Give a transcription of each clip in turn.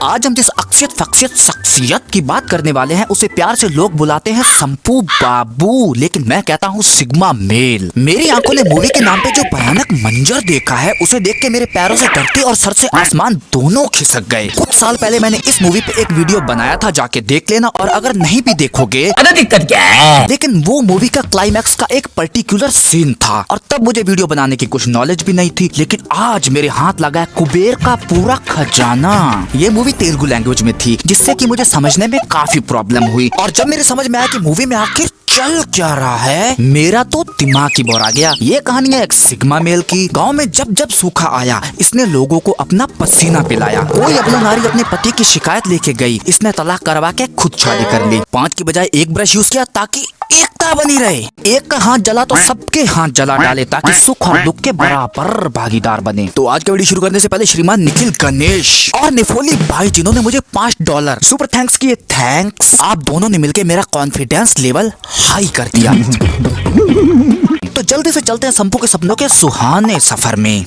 आज हम जिस शख्सियत की बात करने वाले हैं उसे प्यार से लोग बुलाते हैं संपू बाबू, लेकिन मैं कहता हूँ सिग्मा मेल। मेरी आंखों ने मूवी के नाम पे जो भयानक मंजर देखा है उसे देख के मेरे पैरों से धरती और सर से आसमान दोनों खिसक गए। कुछ साल पहले मैंने इस मूवी पे एक वीडियो बनाया था, जाके देख लेना, और अगर नहीं भी देखोगे दिक्कत क्या है। लेकिन वो मूवी का क्लाइमैक्स का एक पर्टिकुलर सीन था और तब मुझे वीडियो बनाने की कुछ नॉलेज भी नहीं थी, लेकिन आज मेरे हाथ लगा है कुबेर का पूरा खजाना। ये मूवी तेलुगु लैंग्वेज में थी जिससे कि मुझे समझने में काफी प्रॉब्लम हुई, और जब मेरे समझ में आया कि मूवी में आखिर चल क्या रहा है, मेरा तो दिमाग ही बोर आ गया। ये कहानी है एक सिग्मा मेल की। गांव में जब जब सूखा आया इसने लोगों को अपना पसीना पिलाया। कोई अबला नारी अपने पति की शिकायत लेके गई, इसने तलाक करवा के खुद शादी कर ली। 5 की बजाय 1 ब्रश यूज किया ताकि एकता बनी रहे। एक का हाथ जला तो सबके हाथ जला डाले ताकि सुख और दुख के बराबर भागीदार बने। तो आज का वीडियो शुरू करने से पहले श्रीमान निखिल गणेश और निफोली भाई जिन्होंने मुझे $5 सुपर थैंक्स किए, थैंक्स। आप दोनों ने मिलकर मेरा कॉन्फिडेंस लेवल हाई कर दिया। तो जल्दी से चलते हैं संपू के सपनों के सुहाने सफर में।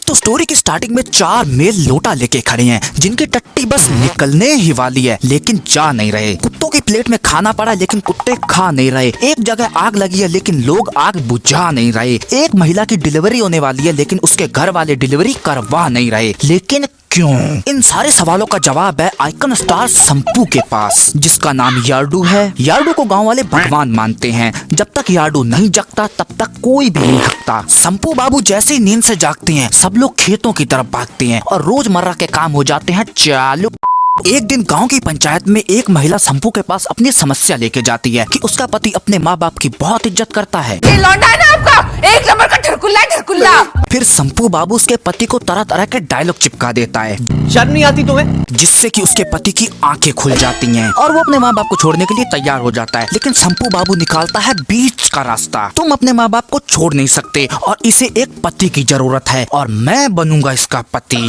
तो स्टोरी की स्टार्टिंग में 4 मेल लोटा लेके खड़े हैं जिनकी टट्टी बस निकलने ही वाली है लेकिन जा नहीं रहे। कुत्तों की प्लेट में खाना पड़ा लेकिन कुत्ते खा नहीं रहे। एक जगह आग लगी है लेकिन लोग आग बुझा नहीं रहे। एक महिला की डिलीवरी होने वाली है लेकिन उसके घर वाले डिलीवरी करवा नहीं रहे। लेकिन क्यों? इन सारे सवालों का जवाब है आइकन स्टार संपू के पास, जिसका नाम यार्डू है। यार्डू को गांव वाले भगवान मानते हैं। जब तक यार्डू नहीं जगता तब तक कोई भी नहीं थकता। संपू बाबू जैसे ही नींद से जागते हैं सब लोग खेतों की तरफ भागते हैं और रोजमर्रा के काम हो जाते हैं चालू। एक दिन गांव की पंचायत में एक महिला संपू के पास अपनी समस्या लेके जाती है कि उसका पति अपने माँ बाप की बहुत इज्जत करता है। ये लौंडा है ना आपका, एक नंबर का ढरकुल्ला ढरकुल्ला। फिर संपू बाबू उसके पति को तरह तरह के डायलॉग चिपका देता है, शर्म नहीं आती तुम्हें? जिससे कि उसके पति की आंखें खुल जाती हैं और वो अपने माँ बाप को छोड़ने के लिए तैयार हो जाता है। लेकिन संपू बाबू निकालता है बीच का रास्ता। तुम अपने माँ बाप को छोड़ नहीं सकते और इसे एक पति की जरूरत है और मैं बनूंगा इसका पति।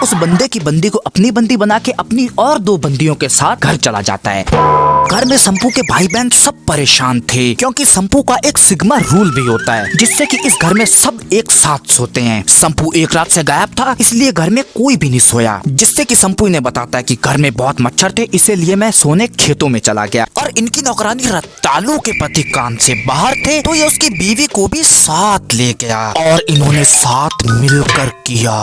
उस बंदे की बंदी को अपनी बंदी बना के अपनी और 2 बंदियों के साथ घर चला जाता है। घर में संपू के भाई बहन सब परेशान थे क्योंकि संपू का एक सिग्मा रूल भी होता है जिससे कि इस घर में सब एक साथ सोते हैं। संपू एक रात से गायब था इसलिए घर में कोई भी नहीं सोया, जिससे कि संपू इन्हें बताता है कि घर में बहुत मच्छर थे इसीलिए मैं सोने खेतों में चला गया। और इनकी नौकरानी रत्तालू के पति काम से बाहर थे तो ये उसकी बीवी को भी साथ ले गया और इन्होंने साथ मिलकर किया।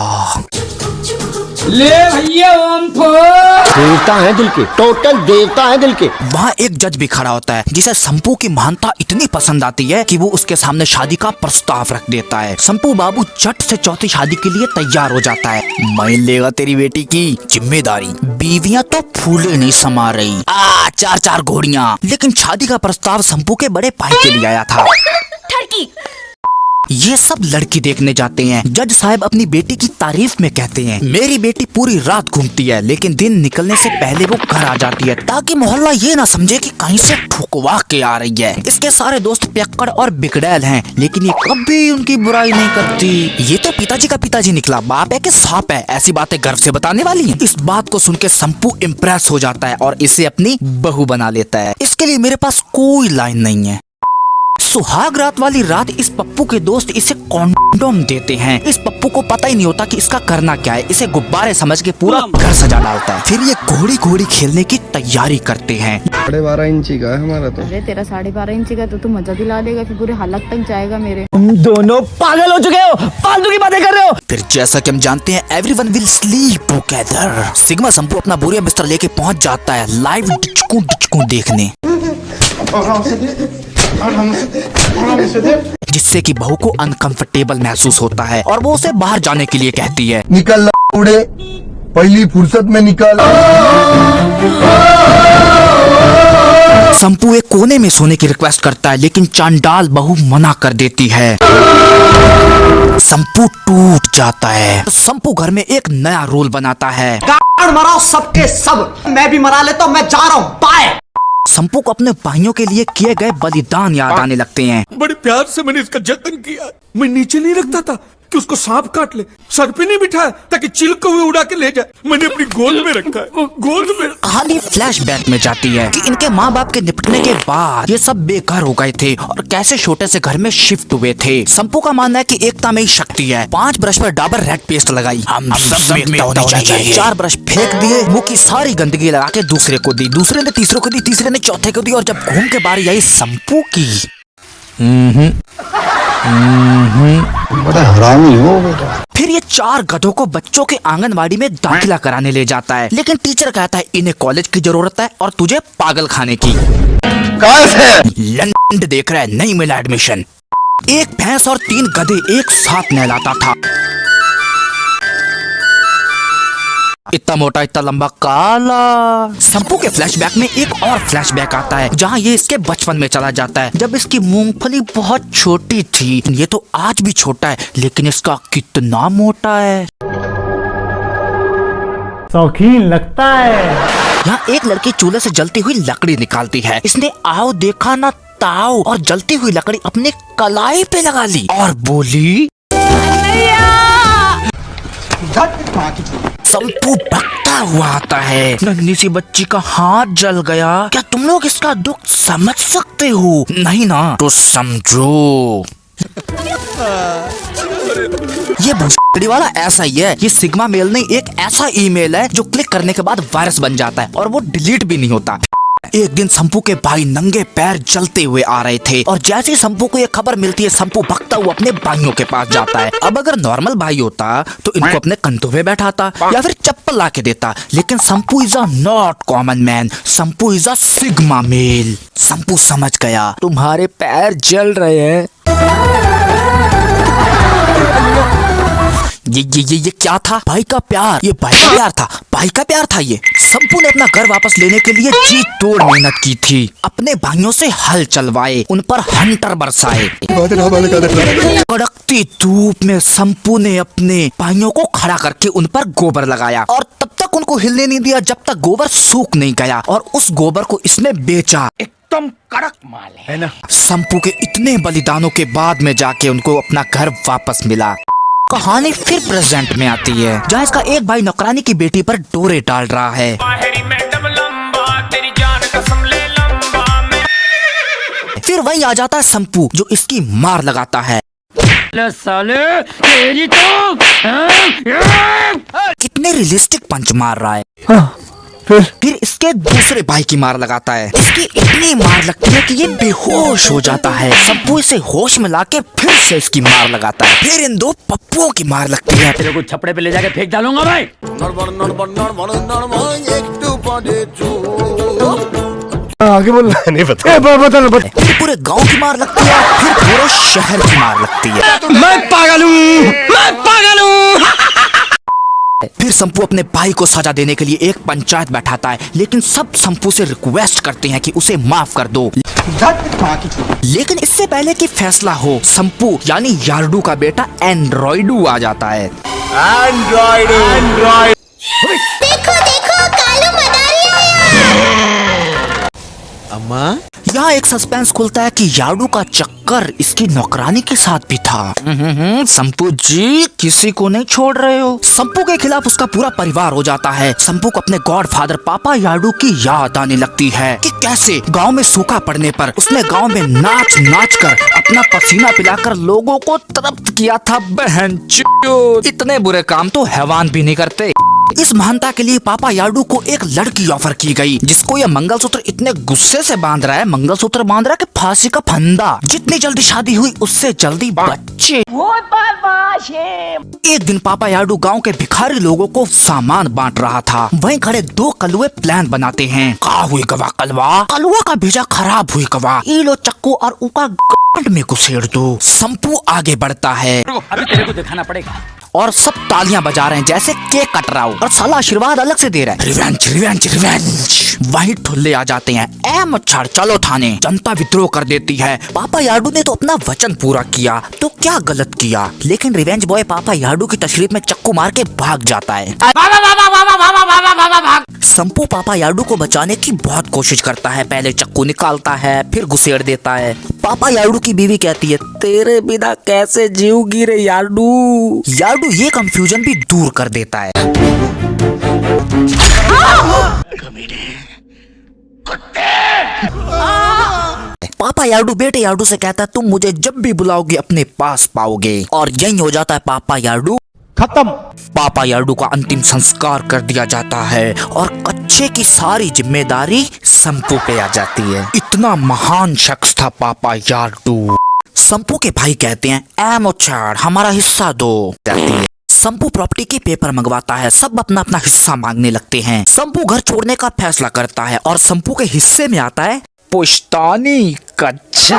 ले भैया ओम देवता है दिल के, टोटल देवता है दिल के। वहाँ एक जज भी खड़ा होता है जिसे संपू की महानता इतनी पसंद आती है कि वो उसके सामने शादी का प्रस्ताव रख देता है। संपू बाबू झट से चौथी शादी के लिए तैयार हो जाता है। मैं लेगा तेरी बेटी की जिम्मेदारी। बीवियाँ तो फूले नहीं समा रही, 4 घोड़ियाँ। लेकिन शादी का प्रस्ताव संपू के बड़े भाई के लिए आया था। ये सब लड़की देखने जाते हैं। जज साहब अपनी बेटी की तारीफ में कहते हैं, मेरी बेटी पूरी रात घूमती है लेकिन दिन निकलने से पहले वो घर आ जाती है ताकि मोहल्ला ये ना समझे कि कहीं से ठुकवा के आ रही है। इसके सारे दोस्त पियक्कड़ और बिगड़ैल हैं लेकिन ये कभी उनकी बुराई नहीं करती। ये तो पिताजी का पिताजी निकला, बाप है कि सांप है, ऐसी बातें गर्व से बताने वाली है। इस बात को सुन के संपू इम्प्रेस हो जाता है और इसे अपनी बहू बना लेता है। इसके लिए मेरे पास कोई लाइन नहीं है। सुहाग रात वाली रात इस पप्पू के दोस्त इसे कॉन्डोम देते हैं। इस पप्पू को पता ही नहीं होता कि इसका करना क्या है। इसे गुब्बारे समझ के पूरा घर सजा डालता है। फिर ये घोड़ी घोड़ी खेलने की तैयारी करते हैं। 12.5 इंची का है हमारा तो। अरे तेरा 12.5 इंची का तो मजा दिला देगा, फिर पूरे हालत तक जाएगा मेरे। तुम दोनों पागल हो चुके हो, फालतू की बातें कर रहे हो। फिर जैसा कि हम जानते हैं everyone will sleep together. Sigma संपू अपना बोरिया बिस्तर लेके पहुंच जाता है लाइव डिचकू देखने, जिससे कि बहू को अनकंफर्टेबल महसूस होता है और वो उसे बाहर जाने के लिए कहती है। निकल उड़े, पहली फुर्सत में निकल। संपू एक कोने में सोने की रिक्वेस्ट करता है लेकिन चांडाल बहू मना कर देती है। संपू टूट जाता है। संपू घर में एक नया रूल बनाता है, मराओ सबके सब, मैं भी मरा लेता हूँ, मैं जा रहा हूँ, बाय। संपू को अपने भाइयों के लिए किए गए बलिदान याद आने लगते हैं। बड़े प्यार से मैंने इसका जतन किया, मैं नीचे नहीं रखता था, कि उसको सांप काट ले, सर पे नहीं बिठाया ताकि चिल को हुए उड़ा के ले जाए, मैंने अपनी गोद में रखा है, गोद में। कहानी फ्लैशबैक में जाती है कि इनके माँ बाप के निपटने के बाद ये सब बेघर हो गए थे और कैसे छोटे से घर में शिफ्ट हुए थे। संपू का मानना है कि एकता में ही शक्ति है। 5 ब्रश पर डाबर रेड पेस्ट लगाई, हम सब में एकता होनी चाहिए। 4 ब्रश फेंक दिए, मुंह की सारी गंदगी लगा के दूसरे को दी, दूसरे ने तीसरे को दी, तीसरे ने चौथे को दी, और जब घूम के बारी आई संपू की, बड़ा हरामी हो बेटा। फिर ये 4 गधों को बच्चों के आंगनवाड़ी में दाखिला कराने ले जाता है, लेकिन टीचर कहता है इन्हें कॉलेज की जरूरत है और तुझे पागल खाने की। लंड देख रहा है, नहीं मिला एडमिशन। एक भैंस और 3 गधे एक साथ नहलाता था। इतना मोटा इतना लंबा काला। संपू के फ्लैशबैक में एक और फ्लैशबैक आता है जहाँ ये इसके बचपन में चला जाता है, जब इसकी मूंगफली बहुत छोटी थी। ये तो आज भी छोटा है, लेकिन इसका कितना मोटा है। शौकीन लगता है। यहाँ एक लड़की चूल्हे से जलती हुई लकड़ी निकालती है। इसने आओ देखा ना ताओ और जलती हुई लकड़ी अपने कलाई पे लगा ली और बोली, संपू भगता हुआ आता है। नन्ही सी बच्ची का हाथ जल गया। क्या तुम लोग इसका दुख समझ सकते हो? नहीं ना, तो समझो। ये भूसड़ी वाला ऐसा ही है। ये सिग्मा मेल नहीं, एक ऐसा ईमेल है जो क्लिक करने के बाद वायरस बन जाता है और वो डिलीट भी नहीं होता। एक दिन संपू के भाई नंगे पैर जलते हुए आ रहे थे और जैसे ही संपू को ये खबर मिलती है, संपू भगता हुआ अपने भाइयों के पास जाता है। अब अगर नॉर्मल भाई होता तो इनको अपने कंधों पे बैठाता या फिर चप्पल ला के देता, लेकिन संपू is a not common man. संपू इज अ सिग्मा मेल। संपू समझ गया, तुम्हारे पैर जल रहे हैं। ये क्या था? भाई का प्यार। ये भाई का प्यार था, भाई का प्यार था ये। संपू ने अपना घर वापस लेने के लिए जी तोड़ मेहनत की थी। अपने भाइयों से हल चलवाए, उन पर हंटर बरसाए। कड़कती धूप में संपू ने अपने भाइयों को खड़ा करके उन पर गोबर लगाया और तब तक उनको हिलने नहीं दिया जब तक गोबर सूख नहीं गया, और उस गोबर को इसने बेचा। एकदम कड़क माल है ना। संपू के इतने बलिदानों के बाद में जाके उनको अपना घर वापस मिला। कहानी फिर प्रेजेंट में आती है जहाँ इसका एक भाई नौकरानी की बेटी पर डोरे डाल रहा है। फिर वही आ जाता है संपू जो इसकी मार लगाता है। साले तेरी तो कितने रियलिस्टिक पंच मार रहा है। फिर इसके दूसरे भाई की मार लगाता है। इसकी इतनी मार लगती है कि ये बेहोश हो जाता है। संपू इसे होश में लाके फिर से इसकी मार लगाता है। फिर इन 2 पप्पुओं की मार लगती है। तेरे को छपड़े पे ले जाके फेंक डालूंगा भाई। आगे बोल नहीं पता। फिर पूरे गांव की मार लगती है, फिर पूरे शहर की मार लगती है। मैं पागल हूँ, मैं पागल हूँ। फिर संपू अपने भाई को सजा देने के लिए एक पंचायत बैठाता है, लेकिन सब संपू से रिक्वेस्ट करते हैं कि उसे माफ कर दो। लेकिन इससे पहले कि फैसला हो, संपू यानी यार्डू का बेटा एंड्रॉइडू आ जाता है। एंड्रॉइड देखो देखो कालू मदारी आया। अम्मा यहाँ एक सस्पेंस खुलता है कि यार्डू का चक्कर इसकी नौकरानी के साथ भी था। संपू जी किसी को नहीं छोड़ रहे हो। संपू के खिलाफ उसका पूरा परिवार हो जाता है। संपू को अपने गॉडफादर पापा यार्डू की याद आने लगती है कि कैसे गांव में सूखा पड़ने पर उसने गांव में नाच नाच कर अपना पसीना पिलाकर लोगों को तृप्त किया था। बहनचोद, इतने बुरे काम तो हैवान भी नहीं करते। इस महानता के लिए पापा यार्डू को एक लड़की ऑफर की गई, जिसको यह मंगलसूत्र इतने गुस्से से बांध रहा है, मंगलसूत्र बांध रहा है कि फांसी का फंदा। जितनी जल्दी शादी हुई उससे जल्दी बच्चे। एक दिन पापा यार्डू गांव के भिखारी लोगों को सामान बांट रहा था। वहीं खड़े 2 कलुए प्लान बनाते हैं। का हुई गवा कलवा, कलुआ का भेजा खराब हुई गवा, ई लो चक्कू और उका गांड में घुसेड़ दो। संपू आगे बढ़ता है। अभी तेरे को दिखाना पड़ेगा। और सब तालियां बजा रहे हैं जैसे केक कट रहा हो, और साला आशीर्वाद अलग से दे रहा है। Revenge revenge revenge. वहीं ठुल्ले आ जाते हैं। ए मच्छर चलो थाने। जनता विद्रोह कर देती है। पापा यार्डू ने तो अपना वचन पूरा किया, तो क्या गलत किया। लेकिन रिवेंज बॉय पापा यार्डू की तशरीफ में चक्कू मार के भाग जाता है। संपू पापा याडू को बचाने की बहुत कोशिश करता है। पहले चक्कू निकालता है, फिर घुसेड़ देता है। पापा याडू की बीवी कहती है, तेरे बिना कैसे जीऊंगी रे याडू। याडू ये कंफ्यूजन भी दूर कर देता है। पापा याडू बेटे याडू से कहता है, तुम मुझे जब भी बुलाओगे अपने पास पाओगे। और यही हो जाता है पापा याडू खत्म। पापा याडू का अंतिम संस्कार कर दिया जाता है और कच्चे की सारी जिम्मेदारी संपू पे आ जाती है। इतना महान शख्स था पापा याडू। संपू के भाई कहते हैं, ए मोचाड़ हमारा हिस्सा दो। जाती है। संपू प्रॉपर्टी के पेपर मंगवाता है, सब अपना अपना हिस्सा मांगने लगते हैं। संपू घर छोड़ने का फैसला करता है और संपू के हिस्से में आता है पुश्तैनी कच्चा।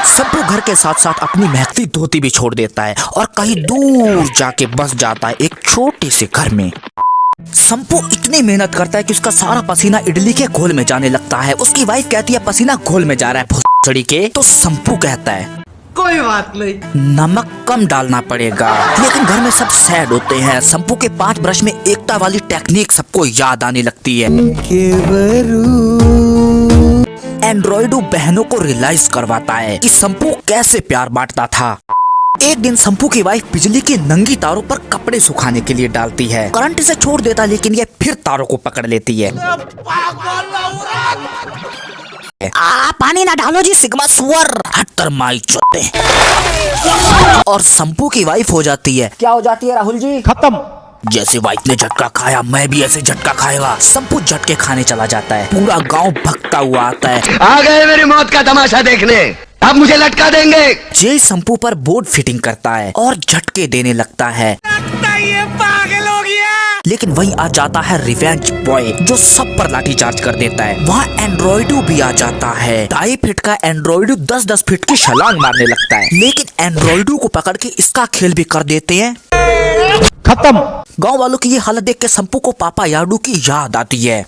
संपू घर के साथ साथ अपनी महकती धोती भी छोड़ देता है और कहीं दूर जाके बस जाता है एक छोटे से घर में। संपू इतनी मेहनत करता है कि उसका सारा पसीना इडली के घोल में जाने लगता है। उसकी वाइफ कहती है, पसीना घोल में जा रहा है भुसड़ी के। तो संपू कहता है, कोई बात नहीं, नमक कम डालना पड़ेगा। लेकिन घर में सब सैड होते हैं। संपू के 5 ब्रश में एकता वाली टेक्निक सबको याद आने लगती है। एंड्रॉइडू बहनों को रियलाइज करवाता है कि संपू कैसे प्यार बांटता था। एक दिन संपू की वाइफ बिजली की नंगी तारों पर कपड़े सुखाने के लिए डालती है। करंट इसे छोड़ देता है, लेकिन ये फिर तारों को पकड़ लेती है। पानी ना डालो जी सिग्मा सुअर, हट्टर माई चोते। और संपू की वाइफ हो जाती है। क्या हो जाती है राहुल जी? खत्म। जैसे वाइफ ने झटका खाया, मैं भी ऐसे झटका खाएगा। संपू झटके खाने चला जाता है। पूरा गांव भगता हुआ आता है। आ गए मेरी मौत का तमाशा देखने, अब मुझे लटका देंगे। जय संपू पर बोर्ड फिटिंग करता है और झटके देने लगता है। ये पागल हो गया। लेकिन वहीं आ जाता है रिवेंज बॉय, जो सब पर लाठीचार्ज कर देता है। वहाँ एंड्रॉइडू भी आ जाता है। 2.5 फीट का एंड्रॉइडू 10-10 फीट की छलांग मारने लगता है। लेकिन एंड्रॉइडू को पकड़ के इसका खेल भी कर देते हैं। खत्म। गांव वालों की ये हालत देख के संपू को पापा याडू की याद आती है।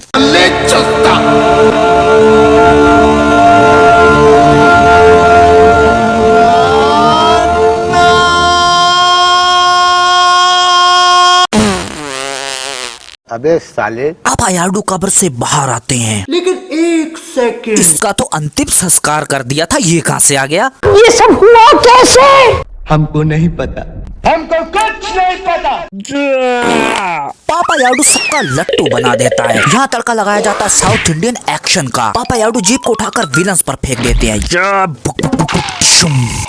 अबे साले। पापा याडू कब्र से बाहर आते हैं। लेकिन 1 सेकंड, इसका तो अंतिम संस्कार कर दिया था, ये कहाँ से आ गया? ये सब हुआ कैसे? हमको नहीं पता, हमको कुछ नहीं पता। पापा याडू सबका लट्टू बना देता है। यहाँ तड़का लगाया जाता है साउथ इंडियन एक्शन का। पापा याडू जीप को उठाकर विलन्स पर फेंक देते हैं।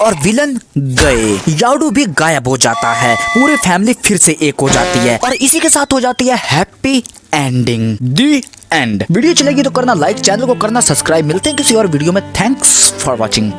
और विलन गए। याडू भी गायब हो जाता है। पूरी फैमिली फिर से एक हो जाती है और इसी के साथ हो जाती है happy ending. The and. Video चलेगी तो करना लाइक, चैनल को करना सब्सक्राइब। मिलते हैं किसी और वीडियो में। Thanks for watching.